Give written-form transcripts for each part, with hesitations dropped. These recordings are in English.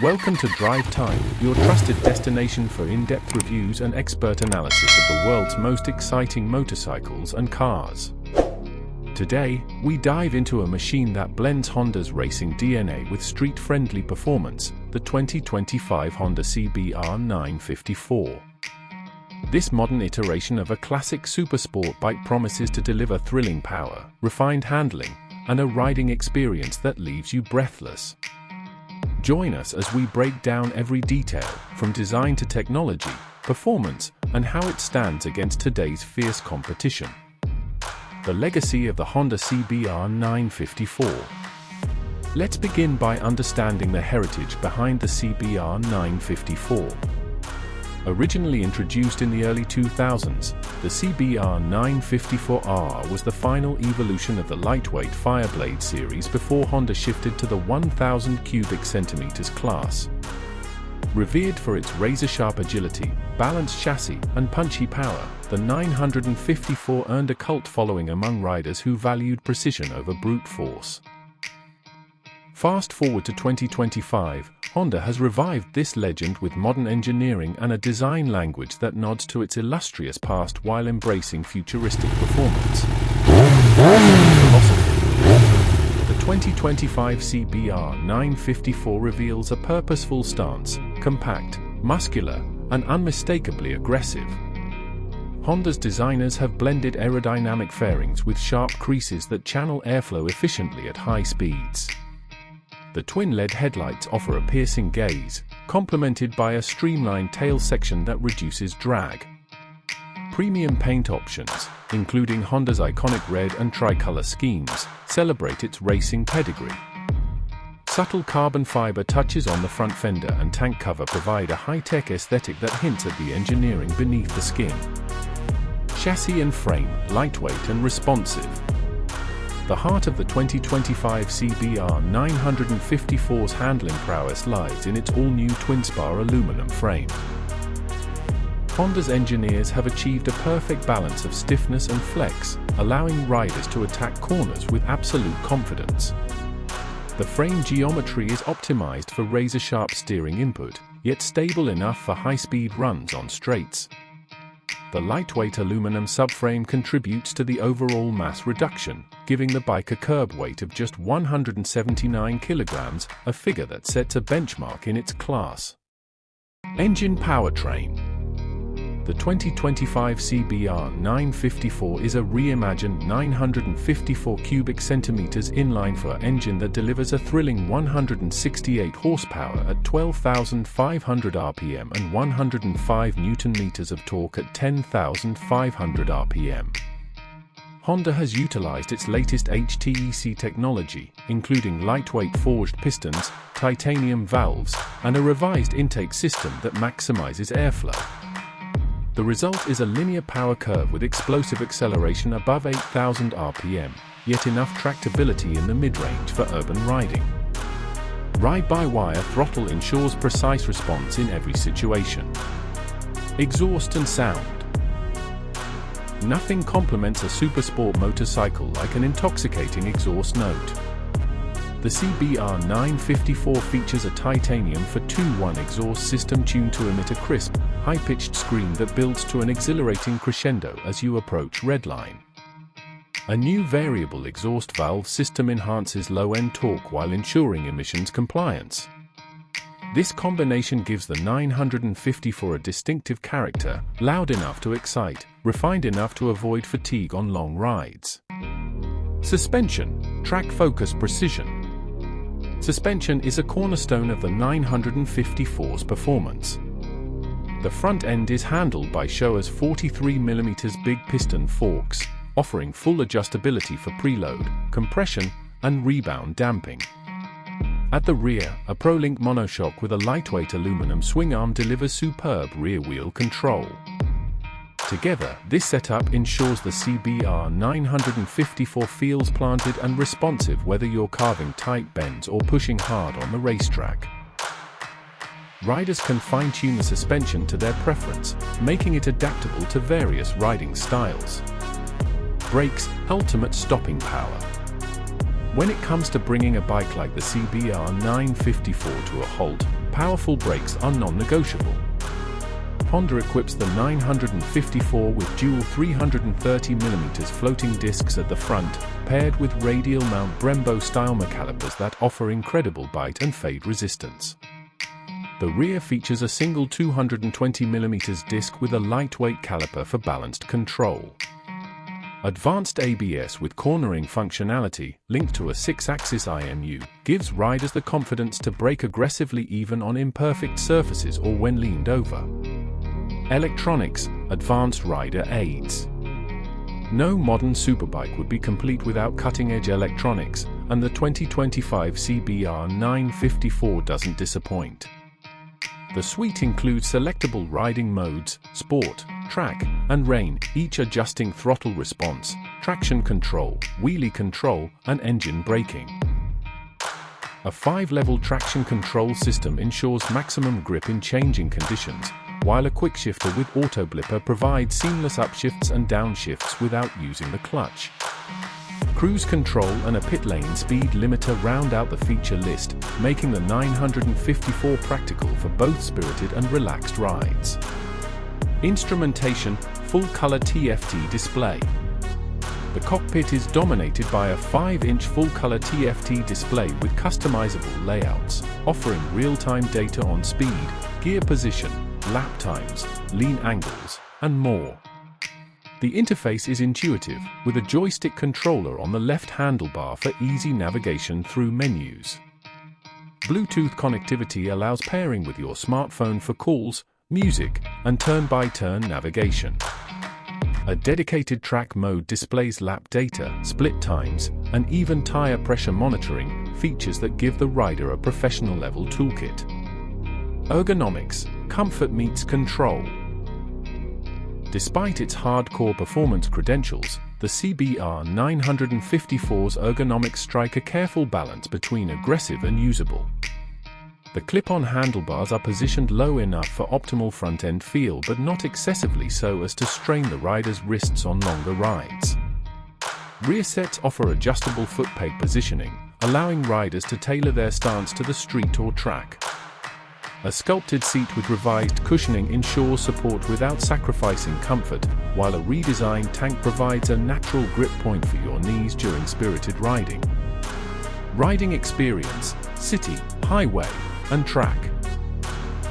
Welcome to Drive Time, your trusted destination for in-depth reviews and expert analysis of the world's most exciting motorcycles and cars. Today, we dive into a machine that blends Honda's racing DNA with street-friendly performance, the 2025 Honda CBR 954. This modern iteration of a classic supersport bike promises to deliver thrilling power, refined handling, and a riding experience that leaves you breathless. Join us as we break down every detail, from design to technology, performance, and how it stands against today's fierce competition. The legacy of the Honda CBR 954. Let's begin by understanding the heritage behind the CBR 954. Originally introduced in the early 2000s, the CBR 954R was the final evolution of the lightweight Fireblade series before Honda shifted to the 1,000 cubic centimeters class. Revered for its razor-sharp agility, balanced chassis, and punchy power, the 954 earned a cult following among riders who valued precision over brute force. Fast forward to 2025, Honda has revived this legend with modern engineering and a design language that nods to its illustrious past while embracing futuristic performance. The 2025 CBR 954 reveals a purposeful stance, compact, muscular, and unmistakably aggressive. Honda's designers have blended aerodynamic fairings with sharp creases that channel airflow efficiently at high speeds. The twin-LED headlights offer a piercing gaze, complemented by a streamlined tail section that reduces drag. Premium paint options, including Honda's iconic red and tricolor schemes, celebrate its racing pedigree. Subtle carbon fiber touches on the front fender and tank cover provide a high-tech aesthetic that hints at the engineering beneath the skin. Chassis and frame, lightweight and responsive. The heart of the 2025 CBR 954's handling prowess lies in its all-new twin-spar aluminum frame. Honda's engineers have achieved a perfect balance of stiffness and flex, allowing riders to attack corners with absolute confidence. The frame geometry is optimized for razor-sharp steering input, yet stable enough for high-speed runs on straights. The lightweight aluminum subframe contributes to the overall mass reduction, giving the bike a curb weight of just 179 kilograms, a figure that sets a benchmark in its class. Engine powertrain. The 2025 CBR 954 is a reimagined 954 cubic centimeters inline-four engine that delivers a thrilling 168 horsepower at 12,500 rpm and 105 Nm of torque at 10,500 rpm. Honda has utilized its latest HTEC technology, including lightweight forged pistons, titanium valves, and a revised intake system that maximizes airflow. The result is a linear power curve with explosive acceleration above 8,000 rpm, yet enough tractability in the mid-range for urban riding. Ride-by-wire throttle ensures precise response in every situation. Exhaust and sound. Nothing complements a supersport motorcycle like an intoxicating exhaust note. The CBR 954 features a titanium for 2-1 exhaust system tuned to emit a crisp, high-pitched scream that builds to an exhilarating crescendo as you approach redline. A new variable exhaust valve system enhances low-end torque while ensuring emissions compliance. This combination gives the 954 a distinctive character, loud enough to excite, refined enough to avoid fatigue on long rides. Suspension, track-focused precision. Suspension is a cornerstone of the 954's performance. The front end is handled by Showa's 43mm big piston forks, offering full adjustability for preload, compression, and rebound damping. At the rear, a ProLink monoshock with a lightweight aluminum swing arm delivers superb rear-wheel control. Together, this setup ensures the CBR 954 feels planted and responsive whether you're carving tight bends or pushing hard on the racetrack. Riders can fine-tune the suspension to their preference, making it adaptable to various riding styles. Brakes, ultimate stopping power. When it comes to bringing a bike like the CBR 954 to a halt, Powerful brakes are non-negotiable. Honda equips the 954 with dual 330mm floating discs at the front, paired with radial mount Brembo-style calipers that offer incredible bite and fade resistance. The rear features a single 220mm disc with a lightweight caliper for balanced control. Advanced ABS with cornering functionality, linked to a 6-axis IMU, gives riders the confidence to brake aggressively even on imperfect surfaces or when leaned over. Electronics, advanced rider aids. No modern superbike would be complete without cutting-edge electronics, and the 2025 CBR 954 doesn't disappoint. The suite includes selectable riding modes, sport, track, and rain, each adjusting throttle response, traction control, wheelie control, and engine braking. A 5-level traction control system ensures maximum grip in changing conditions, while a quickshifter with auto blipper provides seamless upshifts and downshifts without using the clutch. Cruise control and a pit lane speed limiter round out the feature list, making the 954 practical for both spirited and relaxed rides. Instrumentation, full-color TFT display. The cockpit is dominated by a 5-inch full-color TFT display with customizable layouts, offering real-time data on speed, gear position, lap times, lean angles, and more. The interface is intuitive, with a joystick controller on the left handlebar for easy navigation through menus. Bluetooth connectivity allows pairing with your smartphone for calls, music, and turn-by-turn navigation. A dedicated track mode displays lap data, split times, and even tire pressure monitoring, features that give the rider a professional-level toolkit. Ergonomics, comfort meets control. Despite its hardcore performance credentials, the CBR 954's ergonomics strike a careful balance between aggressive and usable. The clip-on handlebars are positioned low enough for optimal front-end feel but not excessively so as to strain the rider's wrists on longer rides. Rear sets offer adjustable foot peg positioning, allowing riders to tailor their stance to the street or track. A sculpted seat with revised cushioning ensures support without sacrificing comfort, while a redesigned tank provides a natural grip point for your knees during spirited riding. Riding experience, city, highway, and track.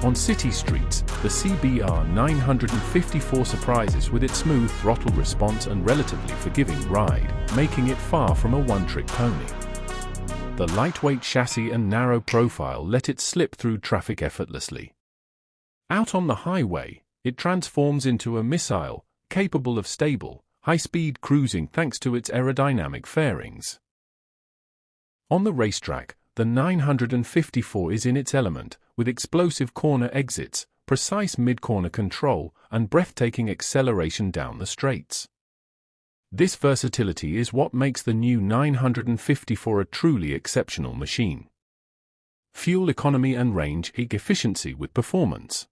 On city streets, the CBR 954 surprises with its smooth throttle response and relatively forgiving ride, making it far from a one-trick pony. The lightweight chassis and narrow profile let it slip through traffic effortlessly. Out on the highway, it transforms into a missile, capable of stable, high-speed cruising thanks to its aerodynamic fairings. On the racetrack, the 954 is in its element, with explosive corner exits, precise mid-corner control, and breathtaking acceleration down the straights. This versatility is what makes the new 954 a truly exceptional machine. Fuel economy and range efficiency with performance.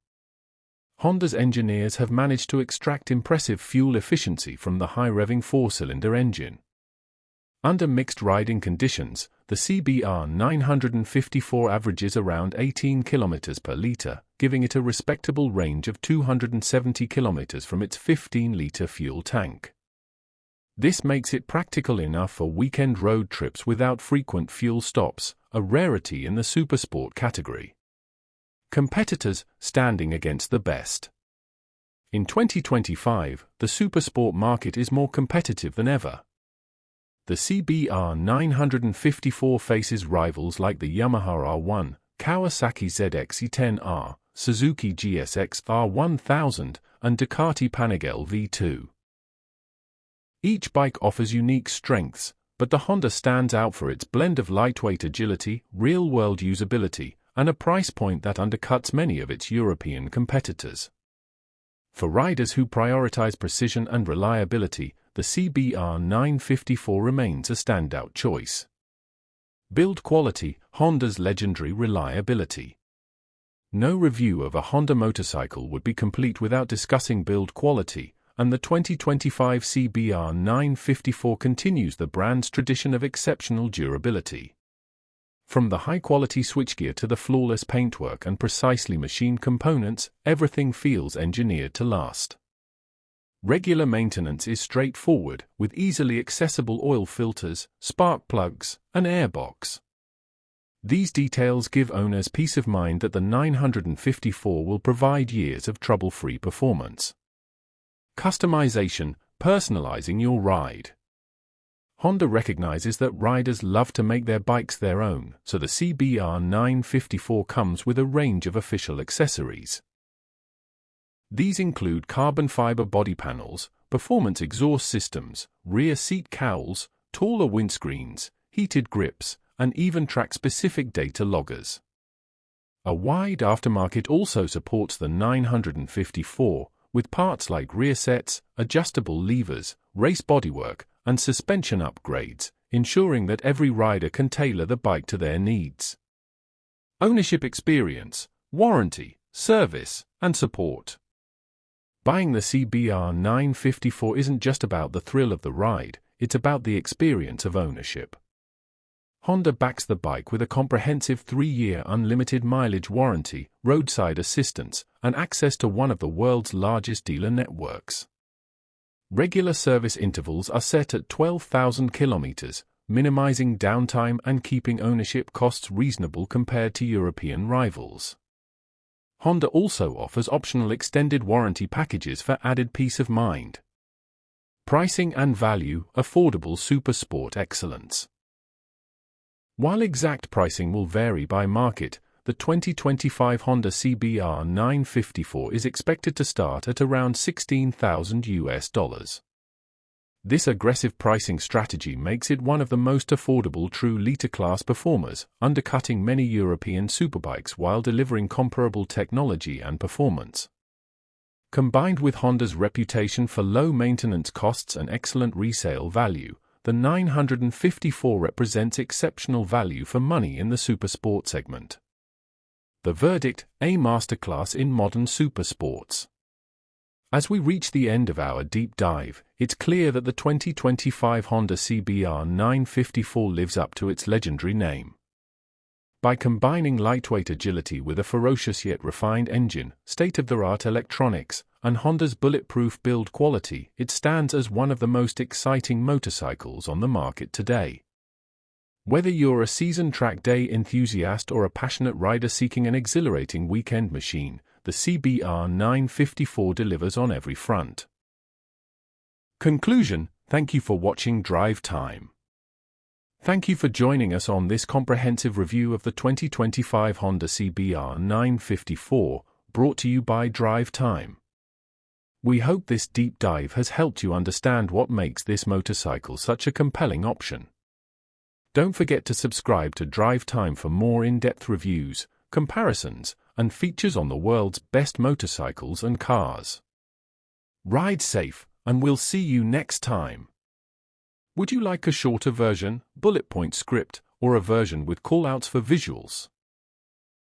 Honda's engineers have managed to extract impressive fuel efficiency from the high-revving 4-cylinder engine. Under mixed riding conditions, the CBR 954 averages around 18 km per litre, giving it a respectable range of 270 km from its 15-litre fuel tank. This makes it practical enough for weekend road trips without frequent fuel stops, a rarity in the supersport category. Competitors standing against the best. In 2025, the supersport market is more competitive than ever. The CBR 954 faces rivals like the Yamaha R1, Kawasaki ZX-E10R, Suzuki GSX R1000, and Ducati Panigale V2. Each bike offers unique strengths, but the Honda stands out for its blend of lightweight agility, real-world usability, and a price point that undercuts many of its European competitors. For riders who prioritize precision and reliability, the CBR 954 remains a standout choice. Build quality, Honda's legendary reliability. No review of a Honda motorcycle would be complete without discussing build quality, and the 2025 CBR 954 continues the brand's tradition of exceptional durability. From the high-quality switchgear to the flawless paintwork and precisely machined components, everything feels engineered to last. Regular maintenance is straightforward, with easily accessible oil filters, spark plugs, and airbox. These details give owners peace of mind that the 954 will provide years of trouble-free performance. Customization, personalizing your ride. Honda recognizes that riders love to make their bikes their own, so the CBR 954 comes with a range of official accessories. These include carbon fiber body panels, performance exhaust systems, rear seat cowls, taller windscreens, heated grips, and even track-specific data loggers. A wide aftermarket also supports the 954, with parts like rear sets, adjustable levers, race bodywork, and suspension upgrades, ensuring that every rider can tailor the bike to their needs. Ownership experience, warranty, service, and support. Buying the CBR 954 isn't just about the thrill of the ride, it's about the experience of ownership. Honda backs the bike with a comprehensive 3-year unlimited mileage warranty, roadside assistance, and access to one of the world's largest dealer networks. Regular service intervals are set at 12,000 kilometers, minimizing downtime and keeping ownership costs reasonable compared to European rivals. Honda also offers optional extended warranty packages for added peace of mind. Pricing and value, affordable super sport excellence. While exact pricing will vary by market, the 2025 Honda CBR 954 is expected to start at around $16,000. This aggressive pricing strategy makes it one of the most affordable true liter-class performers, undercutting many European superbikes while delivering comparable technology and performance. Combined with Honda's reputation for low maintenance costs and excellent resale value, the 954 represents exceptional value for money in the supersport segment. The verdict: a masterclass in modern supersports. As we reach the end of our deep dive, it's clear that the 2025 Honda CBR 954 lives up to its legendary name. By combining lightweight agility with a ferocious yet refined engine, state-of-the-art electronics, and Honda's bulletproof build quality, it stands as one of the most exciting motorcycles on the market today. Whether you're a seasoned track day enthusiast or a passionate rider seeking an exhilarating weekend machine, the CBR 954 delivers on every front. Conclusion: thank you for watching Drive Time. Thank you for joining us on this comprehensive review of the 2025 Honda CBR 954, brought to you by Drive Time. We hope this deep dive has helped you understand what makes this motorcycle such a compelling option. Don't forget to subscribe to Drive Time for more in-depth reviews, comparisons, and features on the world's best motorcycles and cars. Ride safe, and we'll see you next time. Would you like a shorter version, bullet point script, or a version with callouts for visuals?